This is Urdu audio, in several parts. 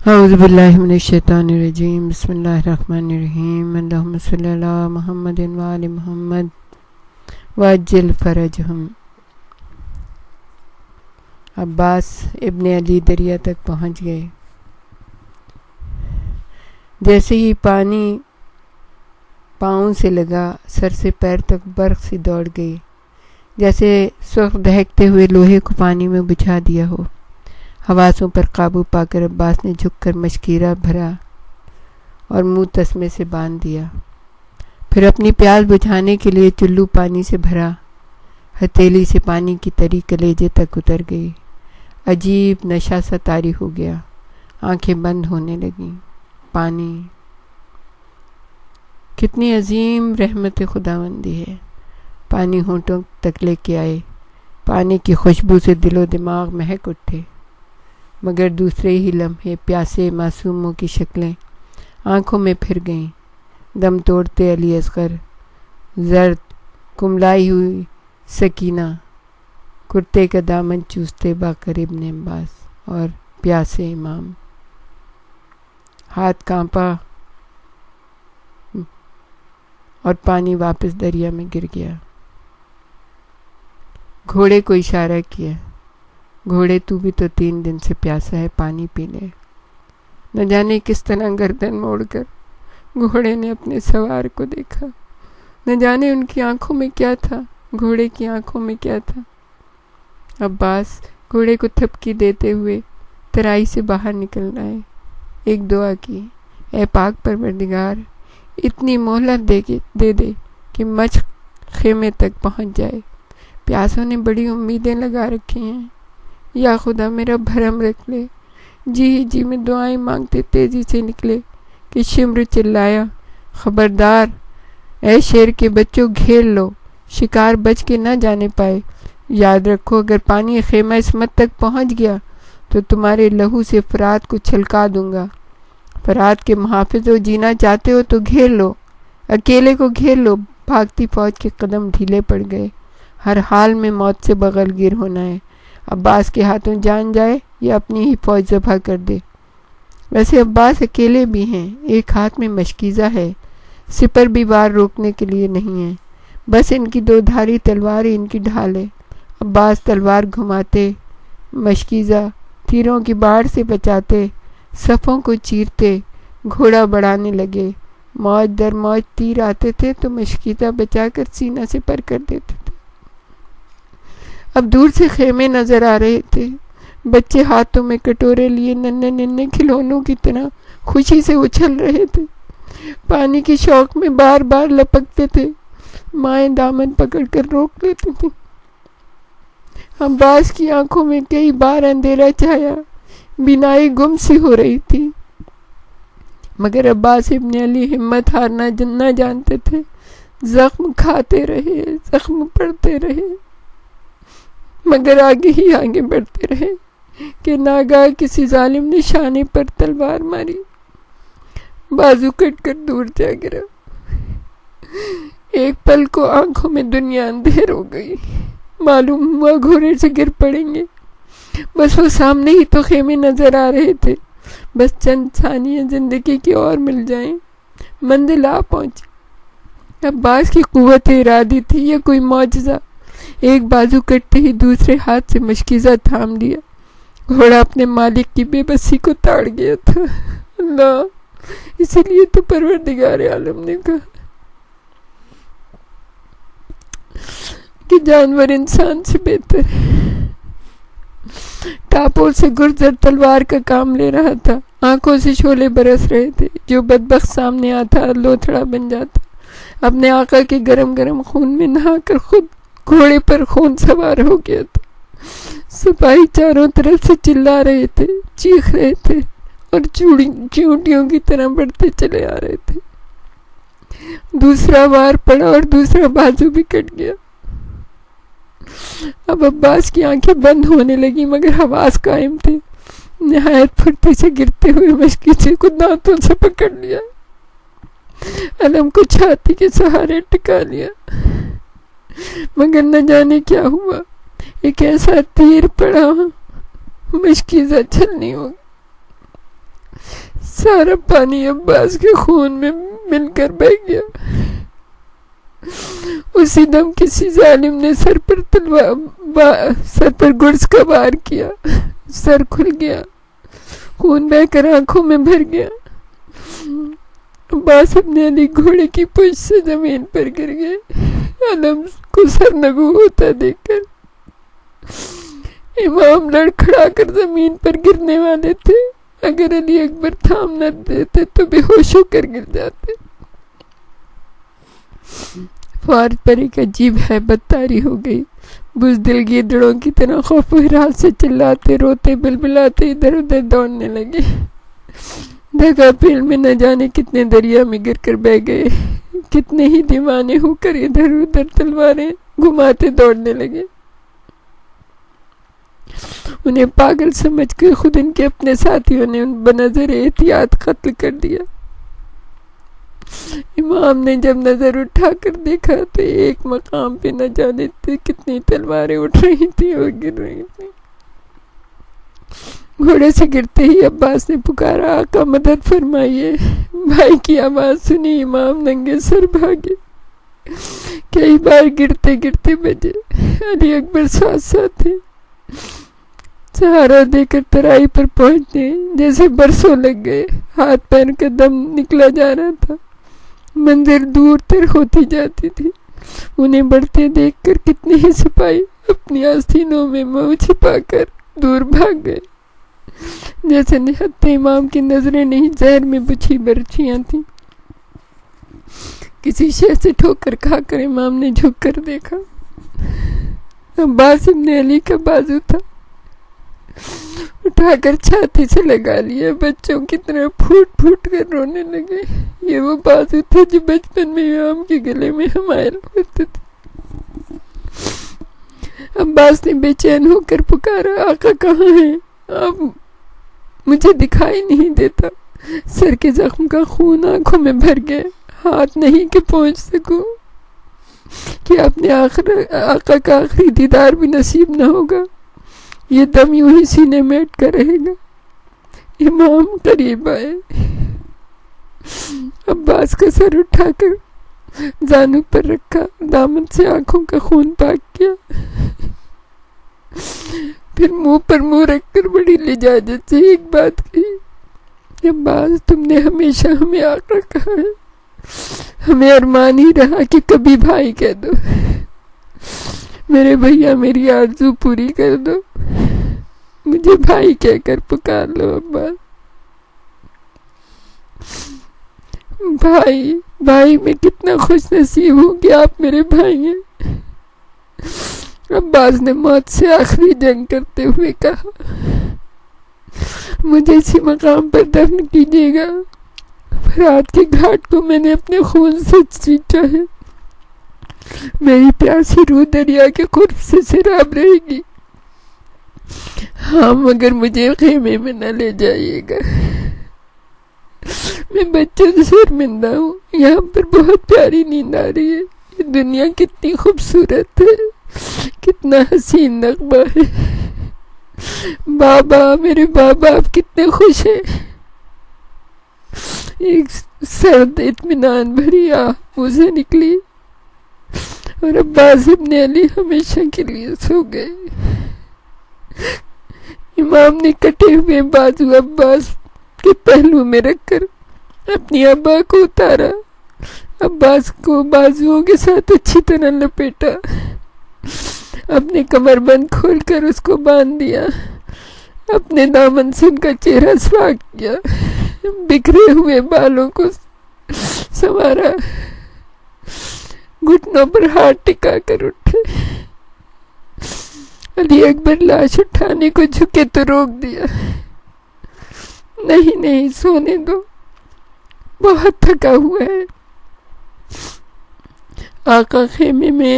اعوذ باللہ من الشیطان الرجیم بسم اللہ الرحمن الرحیم اللہم صلی علی محمد وآل محمد وعجل فرجہم۔ عباس ابن علی دریا تک پہنچ گئے۔ جیسے ہی پانی پاؤں سے لگا، سر سے پیر تک برق سی دوڑ گئی، جیسے سرخ دہکتے ہوئے لوہے کو پانی میں بجھا دیا ہو۔ حواسوں پر قابو پا کر عباس نے جھک کر مشکیرہ بھرا اور منہ تسمے سے باندھ دیا۔ پھر اپنی پیاس بجھانے کے لیے چلو پانی سے بھرا۔ ہتھیلی سے پانی کی تری کلیجے تک اتر گئی۔ عجیب نشہ سا طاری ہو گیا، آنکھیں بند ہونے لگیں۔ پانی کتنی عظیم رحمت خداوندی ہے۔ پانی ہونٹوں تک لے کے آئے۔ پانی کی خوشبو سے دل و دماغ مہک اٹھے، مگر دوسرے ہی لمحے پیاسے معصوموں کی شکلیں آنکھوں میں پھر گئیں۔ دم توڑتے علی اصغر، زرد کملائی ہوئی سکینہ، کرتے کا دامن چوستے باقر ابن عباس اور پیاسے امام۔ ہاتھ کانپا اور پانی واپس دریا میں گر گیا۔ گھوڑے کو اشارہ کیا، گھوڑے تو بھی تو 3 دن سے پیاسا ہے، پانی پی لے۔ نہ جانے کس طرح گردن موڑ کر گھوڑے نے اپنے سوار کو دیکھا۔ نہ جانے ان کی آنکھوں میں کیا تھا، گھوڑے کی آنکھوں میں کیا تھا۔ عباس گھوڑے کو تھپکی دیتے ہوئے ترائی سے باہر نکل آئے۔ ایک دعا کی، اے پاک پروردگار، اتنی مہلت دے دے کہ مچھ خیمے تک پہنچ جائے۔ پیاسوں نے بڑی امیدیں لگا رکھی ہیں، یا خدا میرا بھرم رکھ لے۔ جی میں دعائیں مانگتے تیزی سے نکلے کہ شمر چلایا، خبردار اے شیر کے بچوں، گھیر لو، شکار بچ کے نہ جانے پائے۔ یاد رکھو، اگر پانی خیمہ عصمت تک پہنچ گیا تو تمہارے لہو سے فرات کو چھلکا دوں گا۔ فرات کے محافظ ہو، جینا چاہتے ہو تو گھیر لو، اکیلے کو گھیر لو۔ بھاگتی فوج کے قدم ڈھیلے پڑ گئے۔ ہر حال میں موت سے بغل گیر ہونا ہے۔ عباس کے ہاتھوں جان جائے یا اپنی ہی فوج ذبح کر دے۔ ویسے عباس اکیلے بھی ہیں، ایک ہاتھ میں مشکیزہ ہے، سپر بھی وار روکنے کے لیے نہیں ہے، بس ان کی 2 دھاری تلوار ہی ان کی ڈھال ہے۔ عباس تلوار گھماتے، مشکیزہ تیروں کی باڑ سے بچاتے، صفوں کو چیرتے گھوڑا بڑھانے لگے۔ موج در موج تیر آتے تھے تو مشکیزہ بچا کر سینہ سے پر کر دیتے تھے۔ اب دور سے خیمے نظر آ رہے تھے، بچے ہاتھوں میں کٹورے لیے ننھے کھلونوں کی طرح خوشی سے اچھل رہے تھے، پانی کے شوق میں بار بار لپکتے تھے، مائیں دامن پکڑ کر روک لیتی تھیں۔ عباس کی آنکھوں میں کئی بار اندھیرا چھایا، بینائی گم سی ہو رہی تھی، مگر عباس ابن علی ہمت ہارنا نہ جانتے تھے۔ زخم کھاتے رہے، زخم پڑتے رہے، مگر آگے ہی آگے بڑھتے رہے کہ ناگاہ کسی ظالم نے شانے پر تلوار ماری، بازو کٹ کر دور جا گرا۔ ایک پل کو آنکھوں میں دنیا اندھیر ہو گئی، معلوم ہوا گھوڑے سے گر پڑیں گے۔ بس وہ سامنے ہی تو خیمے نظر آ رہے تھے، بس چند ثانیے زندگی کی اور مل جائیں، منزل آ پہنچی۔ عباس کی قوت ارادی تھی یا کوئی معجزہ؟ ایک بازو کٹتے ہی دوسرے ہاتھ سے مشکیزہ تھام لیا۔ گھوڑا اپنے مالک کی بے بسی کو تاڑ گیا تھا۔ اللہ، اسی لیے تو پروردگار عالم نے کہا کہ جانور انسان سے بہتر ہے۔ ٹاپول سے گرزر تلوار کا کام لے رہا تھا، آنکھوں سے شعلے برس رہے تھے۔ جو بدبخت سامنے آتا لوتھڑا بن جاتا، اپنے آقا کے گرم گرم خون میں نہا کر خود گھوڑے پر خون سوار ہو گیا تھا۔ سپاہی چاروں طرف سے چلا رہے تھے، چیخ رہے تھے اور چونٹیوں کی طرح بڑھتے چلے آ رہے تھے۔ دوسرا وار پڑا اور دوسرا بازو بھی کٹ گیا۔ اب عباس کی آنکھیں بند ہونے لگی، مگر حواس قائم تھے۔ نہایت پھرتی سے گرتے ہوئے مشکیزے کو دانتوں سے پکڑ لیا، علم کو چھاتی کے سہارے ٹکا لیا، مگر نہ جانے کیا ہوا، ایک ایسا تیر پڑا، مشکیزہ چھلنی ہوگی۔ سارا پانی عباس کے خون میں مل کر بہ گیا۔ اسی دم کسی ظالم نے سر پر گرز کا وار کیا، سر کھل گیا، خون بہ کر آنکھوں میں بھر گیا۔ عباس اپنے علی گھوڑے کی پشت سے زمین پر گر گئے۔ علم کو سرنگو ہوتا دیکھ کر امام لڑکھڑا کر زمین پر گرنے والے تھے۔ اگر علی اکبر تھام نہ دیتے تو بے ہوش ہو کر گر جاتے۔ فوج پر ایک عجیب ہیبت طاری ہو گئی۔ بزدل گیدڑوں کی طرح خوف و ہراس سے چلاتے، روتے، بلبلاتے ادھر ادھر دوڑنے لگے۔ دھگا پیل میں نہ جانے کتنے دریا میں گر کر بہ گئے، کتنے ہی دیوانے ہو کر ادھر ادھر تلواریں گھماتے دوڑنے لگے۔ انہیں پاگل سمجھ کے خود ان کے اپنے ساتھیوں نے بنظر احتیاط قتل کر دیا۔ امام نے جب نظر اٹھا کر دیکھا تو ایک مقام پہ نہ جانے کتنی تلواریں اٹھ رہی تھیں اور گر رہی تھیں۔ گھوڑے سے گرتے ہی عباس نے پکارا، آقا مدد فرمائیے۔ بھائی کی آواز سنی امام ننگے سر بھاگے۔ کئی بار گرتے گرتے بجے۔ علی اکبر ساتھ ساتھ تھے۔ سہارا دے کر ترائی پر پہنچنے جیسے برسوں لگ گئے۔ ہاتھ پیر کا دم نکلا جا رہا تھا، منظر دور تر ہوتی جاتی تھی۔ انہیں بڑھتے دیکھ کر کتنے ہی سپاہی اپنی آستینوں میں منہ چھپا کر دور بھاگ گئے، جیسے نہتے امام کی نظریں نہیں زہر میں بچھی برچیاں تھیں۔ کسی شے سے ٹھوکر کھا کر امام نے جھک کر دیکھا، عباس ابن علی کا بازو تھا۔ اٹھا کر چھاتی سے لگا لیا، بچوں کی طرح پھوٹ پھوٹ کر رونے لگے۔ یہ وہ بازو تھے جو بچپن میں امام کے گلے میں حمائل ہوتے تھے۔ عباس نے بے چین ہو کر پکارا، آقا کہاں ہیں آپ؟ مجھے دکھائی نہیں دیتا۔ سر کے زخم کا خون آنکھوں میں بھر گیا، ہاتھ نہیں کہ پہنچ سکوں کہ اپنے آقا کا آخری دیدار بھی نصیب نہ ہوگا۔ یہ دم یوں ہی سینے میں اٹکا رہے گا۔ امام قریب آئے۔ عباس کا سر اٹھا کر زانو پر رکھا، دامن سے آنکھوں کا خون پاک کیا، پھر منہ پر منہ رکھ کر بڑی لجاجت سے ایک بات کہی، عباس تم نے ہمیشہ ہمیں آقا کہا ہے، ہمیں ارمان ہی رہا کہ کبھی بھائی کہہ دو۔ میرے بھیا میری آرزو پوری کر دو، مجھے بھائی کہہ کر پکار لو عباس۔ بھائی میں کتنا خوش نصیب ہوں کہ آپ میرے بھائی ہیں۔ عباس نے موت سے آخری جنگ کرتے ہوئے کہا، مجھے اسی مقام پر دفن کیجیے گا۔ فرات کے گھاٹ کو میں نے اپنے خون سے سینچا ہے، میری پیاسی روح دریا کے قرب سے سیراب رہے گی۔ ہاں مگر مجھے خیمے میں نہ لے جائیے گا، میں بچوں سے شرمندہ ہوں۔ یہاں پر بہت پیاری نیند آ رہی ہے، یہ دنیا کتنی خوبصورت ہے، کتنا حسین نغمہ ہے۔ بابا میرے بابا آپ کتنے خوش ہیں۔ ایک سرد اطمینان بھری آہ مجھے نکلی اور عباس ابن علی ہمیشہ کے لیے سو گئے۔ امام نے کٹے ہوئے بازو عباس کے پہلو میں رکھ کر اپنی ابا کو اتارا، عباس کو بازوؤں کے ساتھ اچھی طرح لپیٹا، اپنے کمر بند کھول کر اس کو باندھ دیا، اپنے دامن سے ان کا چہرہ سراغ کیا، بکھرے ہوئے بالوں کو سنوارا، گھٹنوں پر ہاتھ ٹکا کر اٹھے۔ علی اکبر لاش اٹھانے کو جھکے تو روک دیا، نہیں سونے دو، بہت تھکا ہوا ہے۔ آقا خیمے میں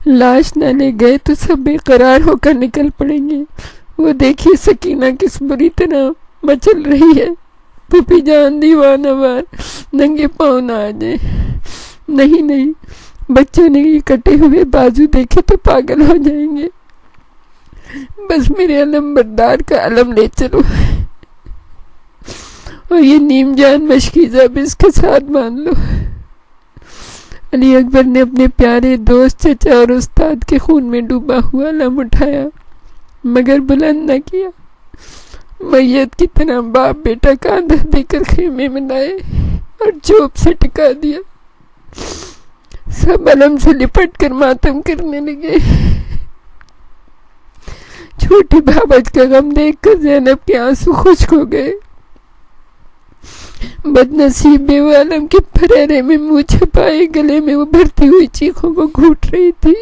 لاش نہ لے گئے تو سب بے قرار ہو کر نکل پڑیں گے۔ وہ دیکھیے سکینہ کس بری طرح مچل رہی ہے، پھوپھی جان دیوانہ وار ننگے پاؤں نہ آ جائیں۔ نہیں بچوں نے یہ کٹے ہوئے بازو دیکھے تو پاگل ہو جائیں گے، بس میرے علم بردار کا علم لے چلو۔ اور یہ نیم جان مشکیزہ بھی اس کے ساتھ باندھ لو۔ علی اکبر نے اپنے پیارے دوست، چچا اور استاد کے خون میں ڈوبا ہوا علم اٹھایا مگر بلند نہ کیا۔ میت کی طرح باپ بیٹا کاندھا دے کر خیمے میں لائے اور جوب سے ٹکا دیا۔ سب علم سے لپٹ کر ماتم کرنے لگے۔ چھوٹی بابج کا غم دیکھ کر زینب کے آنسو خشک ہو گئے۔ بد نصیب بیوہ علم کے پھریرے میں منہ چھپائے گلے میں ابھرتی ہوئی چیخوں کو گھوٹ رہی تھی۔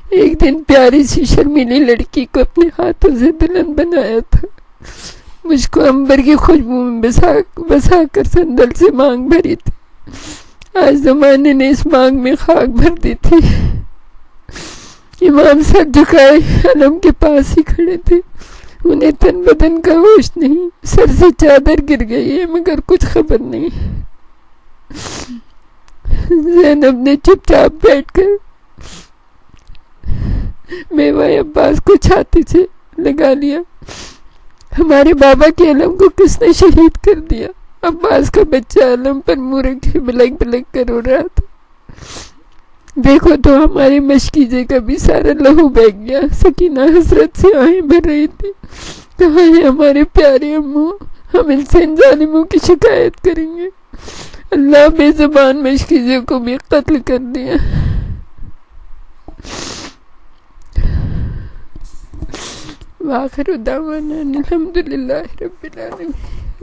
ایک دن پیاری سی شرمیلی لڑکی کو اپنے ہاتھوں سے دلہن بنایا تھا، مجھ کو امبر کی خوشبو میں بسا کر سندل سے مانگ بھری تھی۔ آج زمانے نے اس مانگ میں خاک بھر دی تھی۔ امام سر جھکائے علم کے پاس ہی کھڑے تھے، انہیں تن بدن کا ہوش نہیں، سر سے چادر گر گئی ہے مگر کچھ خبر نہیں۔ زینب نے چپ چاپ بیٹھ کر بیوہ عباس کو چھاتی سے لگا لیا۔ ہمارے بابا کے علم کو کس نے شہید کر دیا؟ عباس کا بچہ علم پر منہ رکھے بلک بلک کر رو رہا تھا۔ دیکھو تو ہمارے مشکیزے کا بھی سارا لہو بہہ گیا۔ سکینہ حسرت سے آہیں بھر رہی تھی۔ کہاں ہے ہمارے پیارے امو؟ ہم ان سے ان ظالموں کی شکایت کریں گے۔ اللہ بے زبان مشکیزے کو بھی قتل کر دیا۔ وآخر دعوانا الحمدللہ رب العالمین۔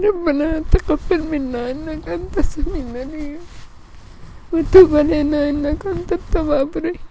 ربنا تقبل منا انک انت السمیع العلیم وتب علینا انک انت التواب الرحیم۔